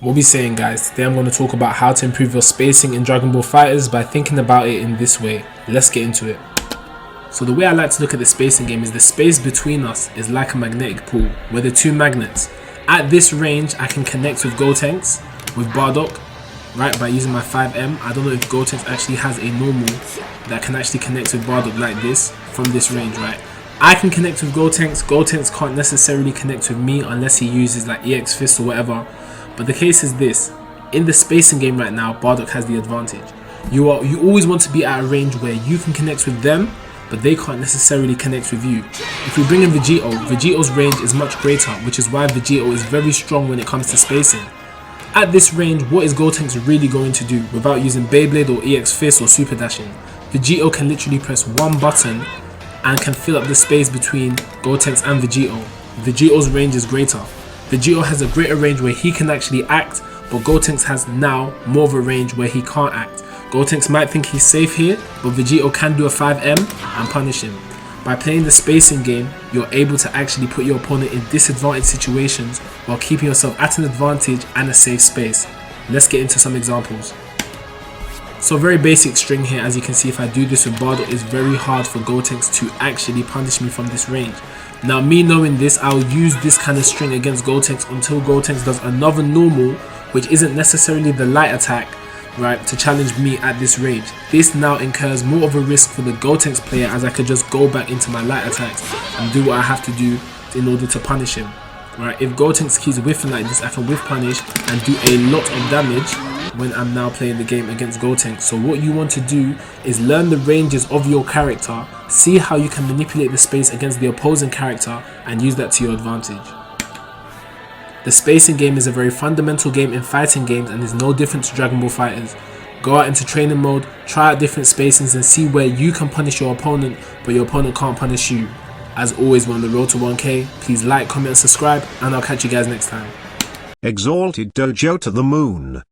What we saying, guys? Today I'm going to talk about how to improve your spacing in Dragon Ball FighterZ by thinking about it in this way. Let's get into it. So the way I like to look at the spacing game is the space between us is like a magnetic pool where the two magnets. At this range I can connect with Gotenks, with Bardock, right, by using my 5M. I don't know if Gotenks actually has a normal that can actually connect with Bardock like this from this range, right? I can connect with Gotenks. Gotenks can't necessarily connect with me unless he uses like EX Fist or whatever. But the case is this: in the spacing game right now, Bardock has the advantage. You always want to be at a range where you can connect with them, but they can't necessarily connect with you. If we bring in Vegeto's range is much greater, which is why Vegeto is very strong when it comes to spacing. At this range, what is Gotenks really going to do without using Beyblade or EX Fist or Super Dashing? Vegeto can literally press one button and can fill up the space between Gotenks and Vegeto. Vegeto's range is greater. Vegeto has a greater range where he can actually act, but Gotenks has now more of a range where he can't act. Gotenks might think he's safe here, but Vegeto can do a 5M and punish him. By playing the spacing game, you're able to actually put your opponent in disadvantaged situations while keeping yourself at an advantage and a safe space. Let's get into some examples. So very basic string here. As you can see, if I do this with Bardock, it's very hard for Gotenks to actually punish me from this range. Now, me knowing this, I'll use this kind of string against Gotenks until Gotenks does another normal, which isn't necessarily the light attack, right, to challenge me at this range. This now incurs more of a risk for the Gotenks player, as I could just go back into my light attacks and do what I have to do in order to punish him. Right, if Gotenks keeps whiffing like this, I can whiff punish and do a lot of damage when I'm now playing the game against Gotenks. So what you want to do is learn the ranges of your character, see how you can manipulate the space against the opposing character, and use that to your advantage. The spacing game is a very fundamental game in fighting games and is no different to Dragon Ball FighterZ. Go out into training mode, try out different spacings and see where you can punish your opponent, but your opponent can't punish you. As always, we're on the road to 1K. Please like, comment and subscribe, and I'll catch you guys next time. Exalted Dojo to the moon.